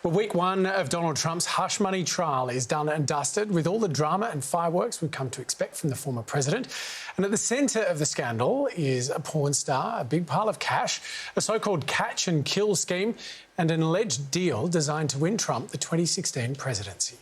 Well, week one of Donald Trump's hush money trial is done and dusted with all the drama and fireworks we've come to expect from the former president. And at the centre of the scandal is a porn star, a big pile of cash, a so-called catch and kill scheme, and an alleged deal designed to win Trump the 2016 presidency.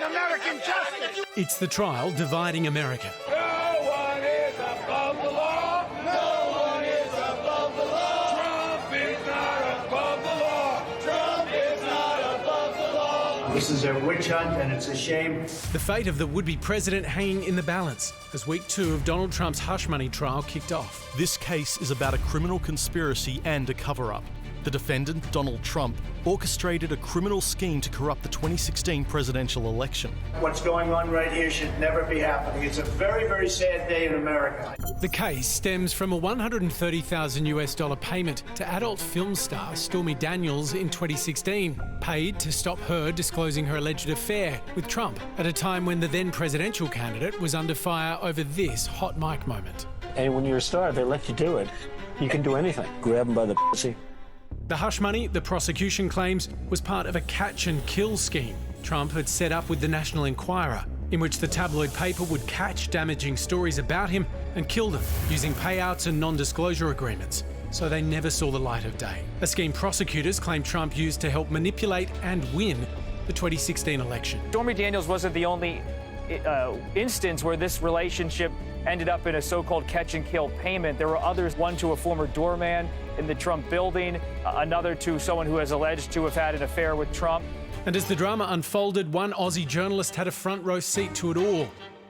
American justice. It's the trial dividing America. No one is above the law. No one is above the law. Trump is not above the law. Trump is not above the law. This is a witch hunt and it's a shame. The fate of the would-be president hanging in the balance as week two of Donald Trump's hush money trial kicked off. This case is about a criminal conspiracy and a cover-up. The defendant, Donald Trump, orchestrated a criminal scheme to corrupt the 2016 presidential election. What's going on right here should never be happening. It's a very, very sad day in America. The case stems from a $130,000 payment to adult film star Stormy Daniels in 2016, paid to stop her disclosing her alleged affair with Trump at a time when the then presidential candidate was under fire over this hot mic moment. And when you're a star, they let you do it. You can do anything. Grab them by the pussy. The hush money, the prosecution claims, was part of a catch and kill scheme Trump had set up with the National Enquirer, in which the tabloid paper would catch damaging stories about him and kill them using payouts and non-disclosure agreements, so they never saw the light of day. A scheme prosecutors claim Trump used to help manipulate and win the 2016 election. Stormy Daniels wasn't the only instance where this relationship ended up in a so-called catch-and-kill payment. There were others, one to a former doorman in the Trump building, another to someone who is alleged to have had an affair with Trump. And as the drama unfolded, one Aussie journalist had a front-row seat to it all.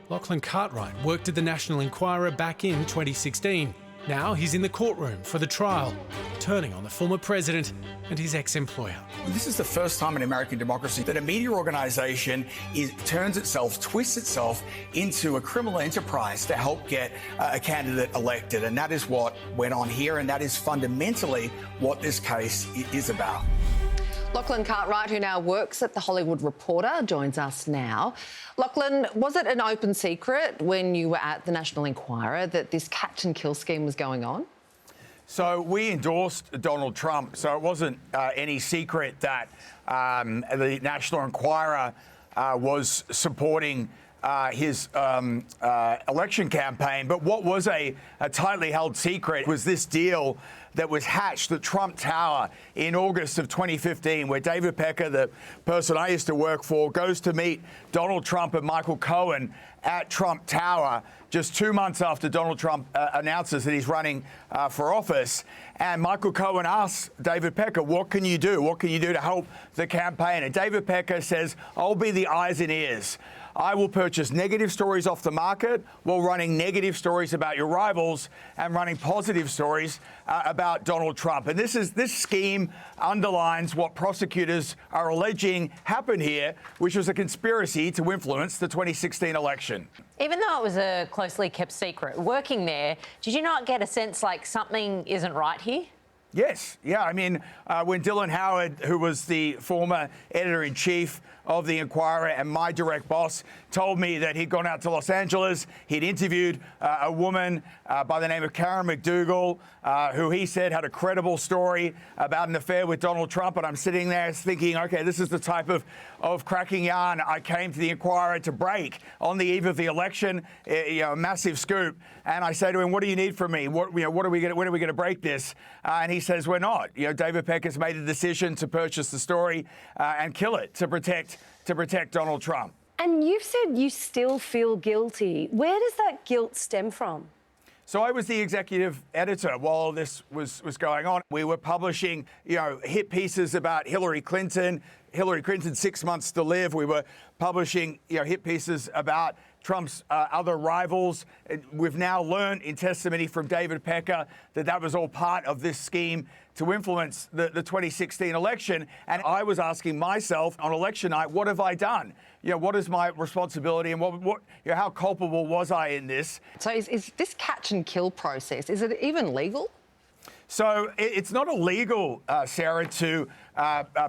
Lachlan Cartwright worked at the National Enquirer back in 2016. Now he's in the courtroom for the trial, turning on the former president and his ex-employer. This is the first time in American democracy that a media organisation twists itself into a criminal enterprise to help get a candidate elected. And that is what went on here, and that is fundamentally what this case is about. Lachlan Cartwright, who now works at The Hollywood Reporter, joins us now. Lachlan, was it an open secret when you were at the National Enquirer that this catch and kill scheme was going on? So we endorsed Donald Trump, so it wasn't any secret that the National Enquirer was supporting his election campaign. But what was a tightly held secret was this deal that was hatched at Trump Tower in August of 2015, where David Pecker, the person I used to work for, goes to meet Donald Trump and Michael Cohen at Trump Tower just 2 months after Donald Trump announces that he's running for office. And Michael Cohen asks David Pecker, what can you do? What can you do to help the campaign? And David Pecker says, I'll be the eyes and ears. I will purchase negative stories off the market while running negative stories about your rivals and running positive stories about Donald Trump. And this scheme underlines what prosecutors are alleging happened here, which was a conspiracy to influence the 2016 election. Even though it was a closely kept secret, working there, did you not get a sense like something isn't right here? Yes. Yeah. I mean, when Dylan Howard, who was the former editor-in-chief of the Enquirer and my direct boss, told me that he'd gone out to Los Angeles, he'd interviewed a woman by the name of Karen McDougal, who he said had a credible story about an affair with Donald Trump. And I'm sitting there thinking, OK, this is the type of cracking yarn I came to the Enquirer to break on the eve of the election, a massive scoop. And I say to him, what do you need from me? When are we going to break this? And he says, we're not. David Pecker's made a decision to purchase the story and kill it to protect Donald Trump. And you've said you still feel guilty. Where does that guilt stem from? So I was the executive editor while this was going on. We were publishing, hit pieces about Hillary Clinton, 6 months to live. We were publishing, hit pieces about Trump's other rivals. We've now learned in testimony from David Pecker that was all part of this scheme to influence the 2016 election. And I was asking myself on election night, what have I done? What is my responsibility and how culpable was I in this? So is this catch and kill process, is it even legal? So it's not illegal, Sarah, to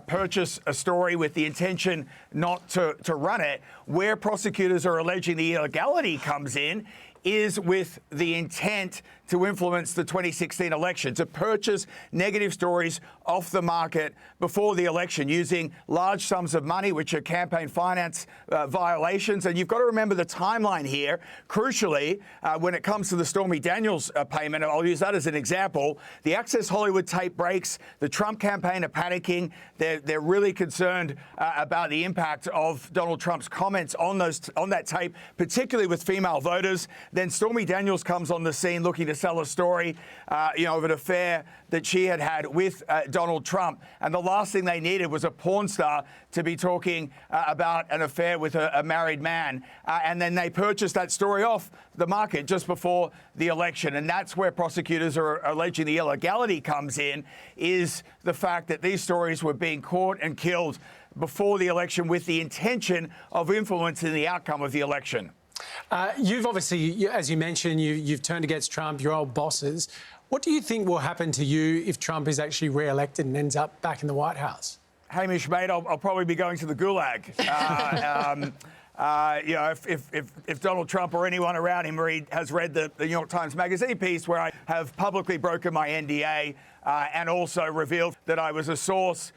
purchase a story with the intention not to run it. Where prosecutors are alleging the illegality comes in is with the intent to influence the 2016 election, to purchase negative stories off the market before the election using large sums of money, which are campaign finance violations. And you've got to remember the timeline here. Crucially, when it comes to the Stormy Daniels payment, I'll use that as an example, the Access Hollywood tape breaks. The Trump campaign are panicking. They're really concerned about the impact of Donald Trump's comments on that tape, particularly with female voters. Then Stormy Daniels comes on the scene looking to sell a story, of an affair that she had with Donald Trump. And the last thing they needed was a porn star to be talking about an affair with a married man. And then they purchased that story off the market just before the election. And that's where prosecutors are alleging the illegality comes in, is the fact that these stories were being caught and killed before the election with the intention of influencing the outcome of the election. You've obviously, as you mentioned, you've turned against Trump, your old bosses. What do you think will happen to you if Trump is actually re-elected and ends up back in the White House? Hamish, mate, I'll probably be going to the gulag. If Donald Trump or anyone around him has read the New York Times Magazine piece where I have publicly broken my NDA and also revealed that I was a source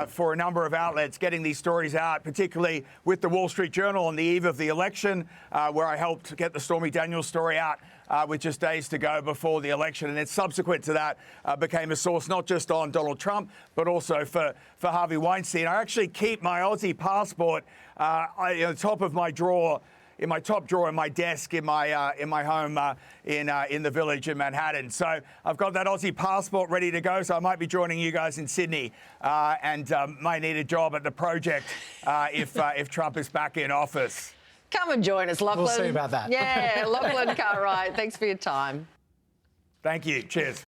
for a number of outlets getting these stories out, particularly with the Wall Street Journal on the eve of the election, where I helped get the Stormy Daniels story out with just days to go before the election. And then subsequent to that, became a source not just on Donald Trump, but also for Harvey Weinstein. I actually keep my Aussie passport top of my drawer, in my top drawer in my desk in my home in the Village in Manhattan. So I've got that Aussie passport ready to go. So I might be joining you guys in Sydney and might need a job at the project if Trump is back in office. Come and join us, Lachlan. We'll see about that. Yeah, Lachlan Cartwright, thanks for your time. Thank you. Cheers.